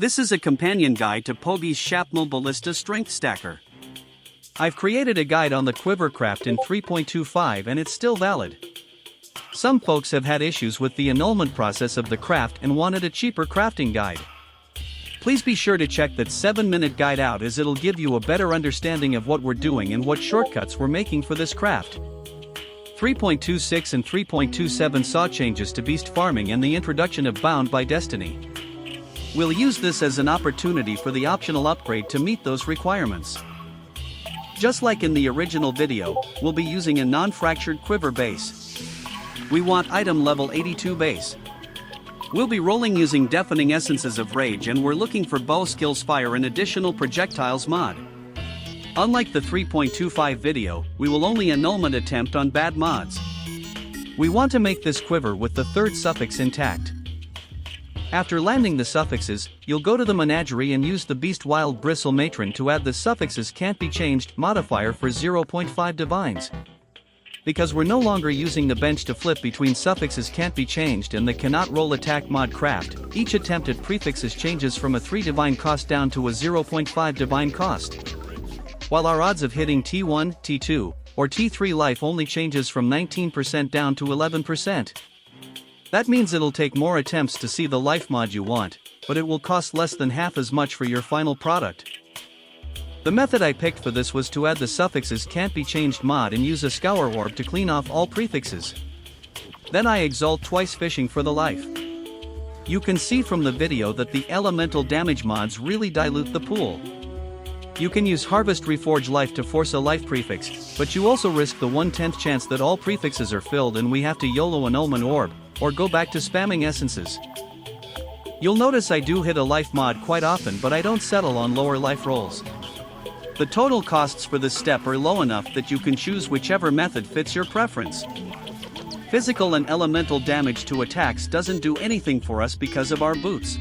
This is a companion guide to Pogi's Shrapnel Ballista Strength Stacker. I've created a guide on the quiver craft in 3.25 and it's still valid. Some folks have had issues with the annulment process of the craft and wanted a cheaper crafting guide. Please be sure to check that 7-minute guide out, as it'll give you a better understanding of what we're doing and what shortcuts we're making for this craft. 3.26 and 3.27 saw changes to beast farming and the introduction of Bound by Destiny. We'll use this as an opportunity for the optional upgrade to meet those requirements. Just like in the original video, we'll be using a non-fractured quiver base. We want item level 82 base. We'll be rolling using Deafening Essences of Rage, and we're looking for bow skills fire and additional projectiles mod. Unlike the 3.25 video, we will only annulment attempt on bad mods. We want to make this quiver with the third suffix intact. After landing the suffixes, you'll go to the menagerie and use the Beast Wild Bristle Matron to add the suffixes can't be changed modifier for 0.5 divines. Because we're no longer using the bench to flip between suffixes can't be changed and the cannot roll attack mod craft, each attempt at prefixes changes from a 3 divine cost down to a 0.5 divine cost. While our odds of hitting T1, T2, or T3 life only changes from 19% down to 11%. That means it'll take more attempts to see the life mod you want, but it will cost less than half as much for your final product. The method I picked for this was to add the suffixes can't be changed mod and use a Scour orb to clean off all prefixes. Then I exalt twice fishing for the life. You can see from the video that the elemental damage mods really dilute the pool. You can use Harvest Reforge Life to force a life prefix, but you also risk the 1/10 chance that all prefixes are filled and we have to YOLO annulment orb, or go back to spamming essences. You'll notice I do hit a life mod quite often, but I don't settle on lower life rolls. The total costs for this step are low enough that you can choose whichever method fits your preference. Physical and elemental damage to attacks doesn't do anything for us because of our boots.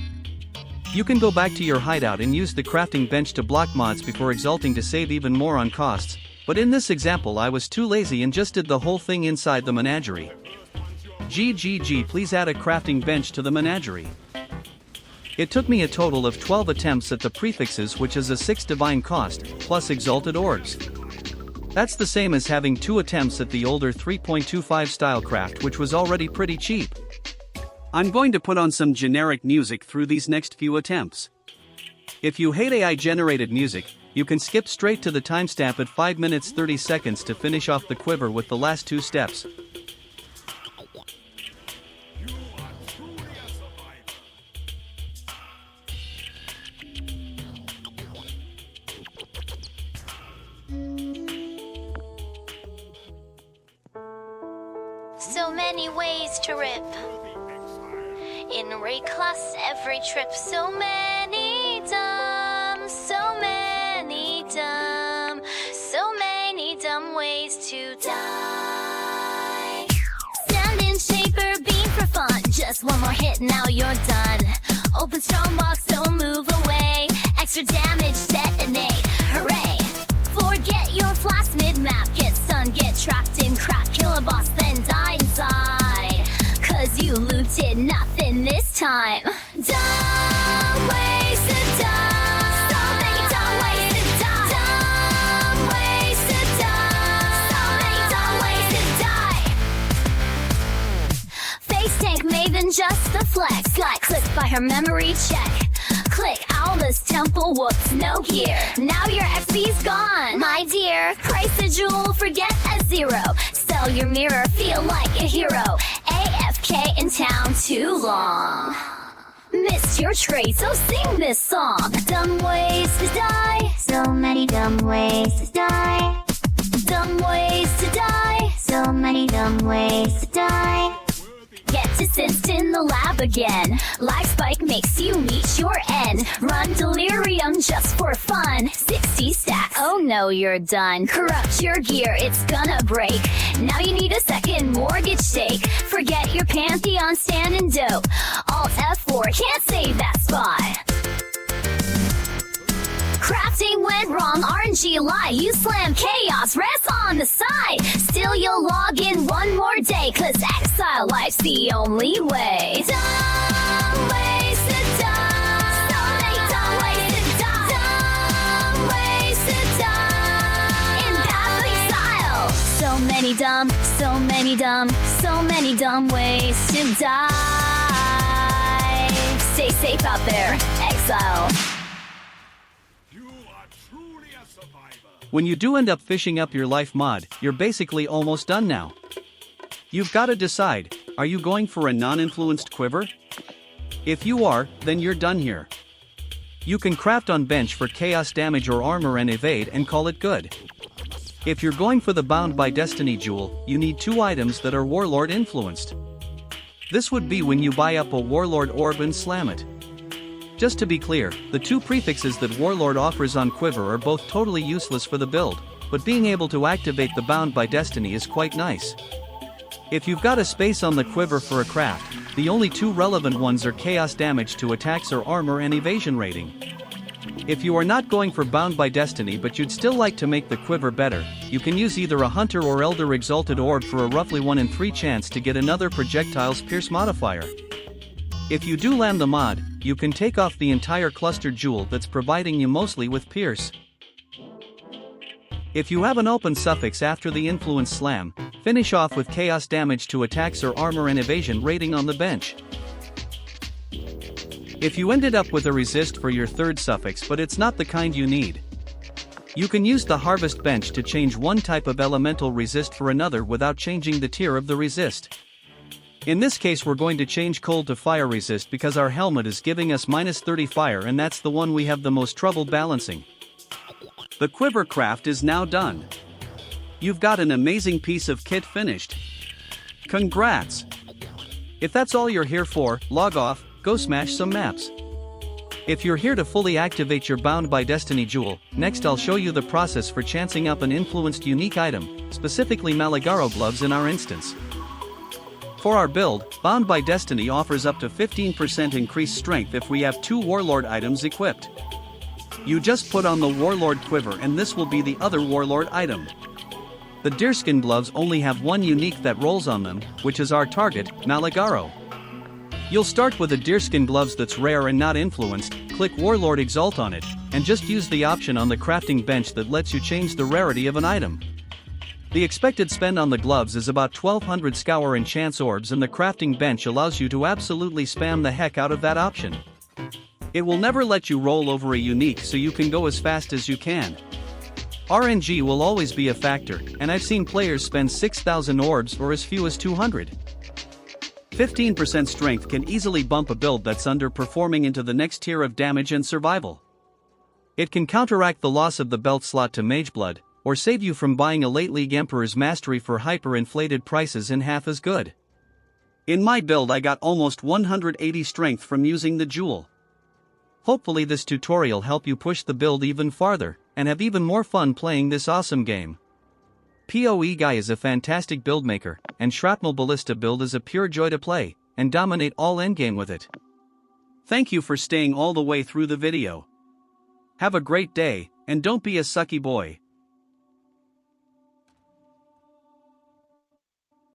You can go back to your hideout and use the crafting bench to block mods before exalting to save even more on costs, but in this example I was too lazy and just did the whole thing inside the menagerie. GGG, please add a crafting bench to the menagerie. It took me a total of 12 attempts at the prefixes, which is a 6 divine cost, plus exalted orbs. That's the same as having 2 attempts at the older 3.25 style craft, which was already pretty cheap. I'm going to put on some generic music through these next few attempts. If you hate AI generated music, you can skip straight to the timestamp at 5 minutes 30 seconds to finish off the quiver with the last 2 steps. So many ways to rip. In raid class, every trip. So many dumb ways to die. Stand in shaper, beam for fun. Just one more hit, now you're done. Open strong box, don't move away. Extra damage, detonate, hooray. Forget your flash mid-map, get stunned, get trapped in crack, kill a boss, then die inside. Cause you looted nothing this time. Dumb ways to die. So many dumb ways to die. Dumb ways to die. So many dumb ways to die. Face tank maven, just a flex. Got clipped by her memory check. Click Alva's temple, whoops, no gear. Now your XP's gone, my dear. Price a jewel, forget a zero. Sell your mirror, feel like a hero. AFK in town too long. Missed your trade, so sing this song. Dumb ways to die. So many dumb ways to die. Dumb ways to die. So many dumb ways to die. Get distanced in the lab again. Life spike makes you meet your end. Run delirium just for fun. 60 stacks, oh no, you're done. Corrupt your gear, it's gonna break. Now you need a second mortgage stake. Forget your Pantheon stand and dope. Alt F4 can't save that spot. Crafting went wrong, RNG lie. You slam chaos, rest on the side. Still you'll log in one more day, cause exile life's the only way. Dumb ways to die. So many dumb, so many dumb ways to die. Stay safe out there, exile. You are truly a survivor. When you do end up fishing up your life mod, you're basically almost done now. You've got to decide, are you going for a non-influenced quiver? If you are, then you're done here. You can craft on bench for chaos damage or armor and evade and call it good. If you're going for the Bound by Destiny jewel, you need 2 items that are Warlord influenced. This would be when you buy up a Warlord orb and slam it. Just to be clear, the 2 prefixes that Warlord offers on Quiver are both totally useless for the build, but being able to activate the Bound by Destiny is quite nice. If you've got a space on the Quiver for a craft, the only 2 relevant ones are chaos damage to attacks or armor and evasion rating. If you are not going for Bound by Destiny but you'd still like to make the Quiver better, you can use either a Hunter or Elder Exalted Orb for a roughly 1 in 3 chance to get another projectile's Pierce modifier. If you do land the mod, you can take off the entire cluster jewel that's providing you mostly with Pierce. If you have an open suffix after the influence slam, finish off with chaos damage to attacks or armor and evasion rating on the bench. If you ended up with a resist for your 3rd suffix but it's not the kind you need, you can use the harvest bench to change one type of elemental resist for another without changing the tier of the resist. In this case we're going to change cold to fire resist because our helmet is giving us -30 fire and that's the one we have the most trouble balancing. The quiver craft is now done. You've got an amazing piece of kit finished. Congrats! If that's all you're here for, log off, go smash some maps. If you're here to fully activate your Bound by Destiny jewel, next I'll show you the process for chancing up an influenced unique item, specifically Malagaro gloves in our instance. For our build, Bound by Destiny offers up to 15% increased strength if we have 2 Warlord items equipped. You just put on the Warlord quiver and this will be the other Warlord item. The deerskin gloves only have 1 unique that rolls on them, which is our target, Malagaro. You'll start with a deerskin gloves that's rare and not influenced, click Warlord Exalt on it, and just use the option on the crafting bench that lets you change the rarity of an item. The expected spend on the gloves is about 1200 Scour and chance orbs and the crafting bench allows you to absolutely spam the heck out of that option. It will never let you roll over a unique so you can go as fast as you can. RNG will always be a factor, and I've seen players spend 6,000 orbs or as few as 200. 15% strength can easily bump a build that's underperforming into the next tier of damage and survival. It can counteract the loss of the belt slot to Mageblood, or save you from buying a late league Emperor's Mastery for hyper-inflated prices in half as good. In my build I got almost 180 strength from using the jewel. Hopefully this tutorial helped you push the build even farther, and have even more fun playing this awesome game. PoE Guy is a fantastic build maker, and Shrapnel Ballista build is a pure joy to play, and dominate all endgame with it. Thank you for staying all the way through the video. Have a great day, and don't be a sucky boy.